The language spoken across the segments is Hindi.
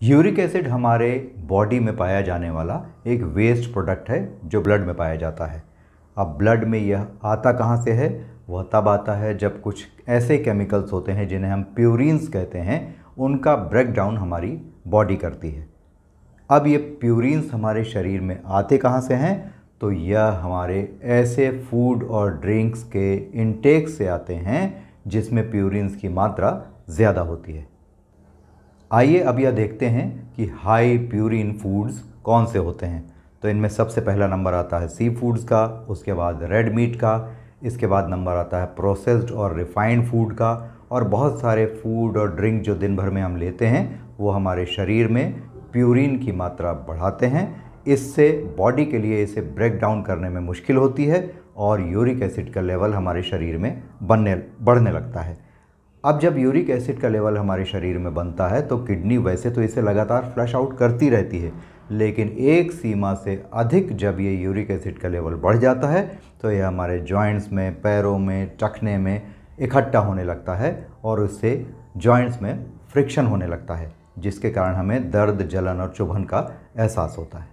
यूरिक एसिड हमारे बॉडी में पाया जाने वाला एक वेस्ट प्रोडक्ट है जो ब्लड में पाया जाता है। अब ब्लड में यह आता कहाँ से है? वह तब आता है जब कुछ ऐसे केमिकल्स होते हैं जिन्हें हम प्यूरिन्स कहते हैं, उनका ब्रेकडाउन हमारी बॉडी करती है। अब ये प्यूरिन्स हमारे शरीर में आते कहाँ से हैं? तो यह हमारे ऐसे फूड और ड्रिंक्स के इनटेक से आते हैं जिसमें प्यूरिन्स की मात्रा ज़्यादा होती है। आइए अब यह देखते हैं कि हाई प्यूरिन फूड्स कौन से होते हैं। तो इनमें सबसे पहला नंबर आता है सी फूड्स का, उसके बाद रेड मीट का, इसके बाद नंबर आता है प्रोसेस्ड और रिफाइंड फूड का। और बहुत सारे फूड और ड्रिंक जो दिन भर में हम लेते हैं वो हमारे शरीर में प्यूरिन की मात्रा बढ़ाते हैं। इससे बॉडी के लिए इसे ब्रेक डाउन करने में मुश्किल होती है और यूरिक एसिड का लेवल हमारे शरीर में बढ़ने लगता है। अब जब यूरिक एसिड का लेवल हमारे शरीर में बनता है तो किडनी वैसे तो इसे लगातार फ्लश आउट करती रहती है, लेकिन एक सीमा से अधिक जब ये यूरिक एसिड का लेवल बढ़ जाता है तो यह हमारे जॉइंट्स में, पैरों में, टखने में इकट्ठा होने लगता है और उससे जॉइंट्स में फ्रिक्शन होने लगता है, जिसके कारण हमें दर्द, जलन और चुभन का एहसास होता है।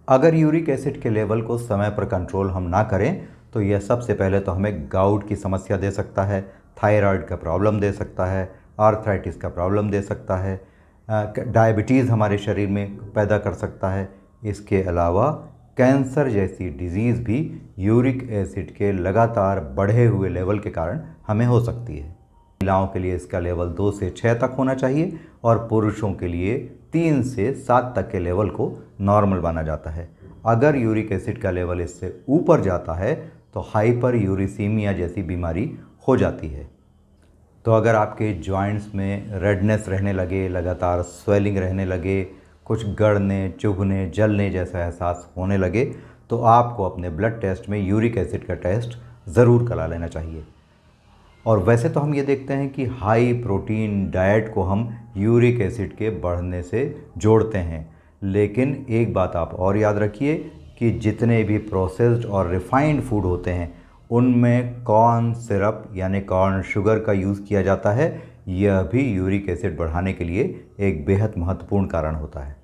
अगर यूरिक एसिड के लेवल को समय पर कंट्रोल हम ना करें तो यह सबसे पहले तो हमें गाउट की समस्या दे सकता है, थायराइड का प्रॉब्लम दे सकता है, आर्थराइटिस का प्रॉब्लम दे सकता है, डायबिटीज़ हमारे शरीर में पैदा कर सकता है। इसके अलावा कैंसर जैसी डिजीज़ भी यूरिक एसिड के लगातार बढ़े हुए लेवल के कारण हमें हो सकती है। महिलाओं के लिए इसका लेवल 2 से 6 तक होना चाहिए और पुरुषों के लिए 3 से 7 तक के लेवल को नॉर्मल माना जाता है। अगर यूरिक एसिड का लेवल इससे ऊपर जाता है तो हाइपर यूरिसीमिया जैसी बीमारी हो जाती है। तो अगर आपके जॉइंट्स में रेडनेस रहने लगे, लगातार स्वेलिंग रहने लगे, कुछ गड़ने, चुभने, जलने जैसा एहसास होने लगे तो आपको अपने ब्लड टेस्ट में यूरिक एसिड का टेस्ट ज़रूर करा लेना चाहिए। और वैसे तो हम ये देखते हैं कि हाई प्रोटीन डाइट को हम यूरिक एसिड के बढ़ने से जोड़ते हैं, लेकिन एक बात आप और याद रखिए कि जितने भी प्रोसेस्ड और रिफाइंड फूड होते हैं उनमें कॉर्न सिरप यानी कॉर्न शुगर का यूज़ किया जाता है। यह भी यूरिक एसिड बढ़ाने के लिए एक बेहद महत्वपूर्ण कारण होता है।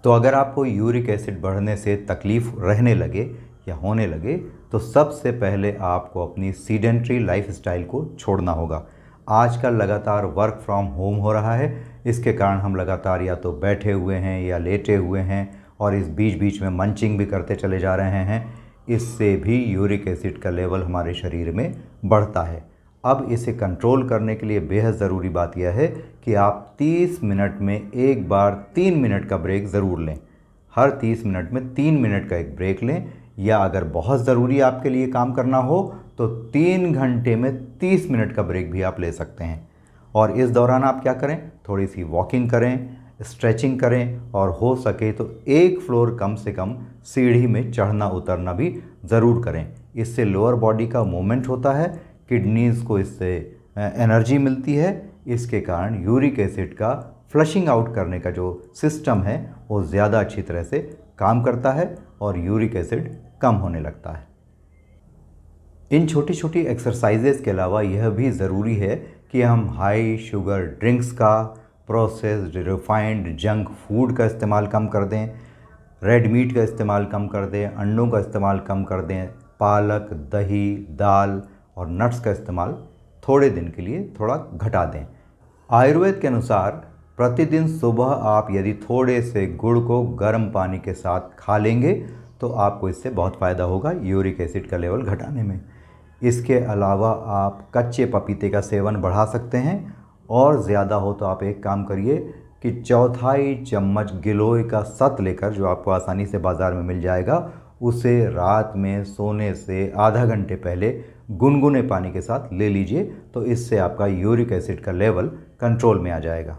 तो अगर आपको यूरिक एसिड बढ़ने से तकलीफ़ रहने लगे या होने लगे तो सबसे पहले आपको अपनी सीडेंट्री लाइफस्टाइल को छोड़ना होगा। आजकल लगातार वर्क फ्रॉम होम हो रहा है, इसके कारण हम लगातार या तो बैठे हुए हैं या लेटे हुए हैं और इस बीच बीच में मंचिंग भी करते चले जा रहे हैं। इससे भी यूरिक एसिड का लेवल हमारे शरीर में बढ़ता है। अब इसे कंट्रोल करने के लिए बेहद ज़रूरी बात यह है कि आप 30 मिनट में एक बार 3 मिनट का ब्रेक ज़रूर लें। हर 30 मिनट में 3 मिनट का एक ब्रेक लें, या अगर बहुत ज़रूरी आपके लिए काम करना हो तो 3 घंटे में 30 मिनट का ब्रेक भी आप ले सकते हैं। और इस दौरान आप क्या करें? थोड़ी सी वॉकिंग करें, स्ट्रेचिंग करें और हो सके तो एक फ्लोर कम से कम सीढ़ी में चढ़ना उतरना भी ज़रूर करें। इससे लोअर बॉडी का मूवमेंट होता है, किडनीज़ को इससे एनर्जी मिलती है। इसके कारण यूरिक एसिड का फ्लशिंग आउट करने का जो सिस्टम है वो ज़्यादा अच्छी तरह से काम करता है और यूरिक एसिड कम होने लगता है। इन छोटी छोटी एक्सरसाइजेस के अलावा यह भी ज़रूरी है कि हम हाई शुगर ड्रिंक्स का, प्रोसेस्ड रिफाइंड जंक फूड का इस्तेमाल कम कर दें, रेड मीट का इस्तेमाल कम कर दें, अंडों का इस्तेमाल कम कर दें, पालक, दही, दाल और नट्स का इस्तेमाल थोड़े दिन के लिए थोड़ा घटा दें। आयुर्वेद के अनुसार प्रतिदिन सुबह आप यदि थोड़े से गुड़ को गर्म पानी के साथ खा लेंगे तो आपको इससे बहुत फ़ायदा होगा यूरिक एसिड का लेवल घटाने में। इसके अलावा आप कच्चे पपीते का सेवन बढ़ा सकते हैं और ज़्यादा हो तो आप एक काम करिए कि 1/4 चम्मच गिलोय का सत लेकर, जो आपको आसानी से बाज़ार में मिल जाएगा, उसे रात में सोने से आधा घंटे पहले गुनगुने पानी के साथ ले लीजिए। तो इससे आपका यूरिक एसिड का लेवल कंट्रोल में आ जाएगा।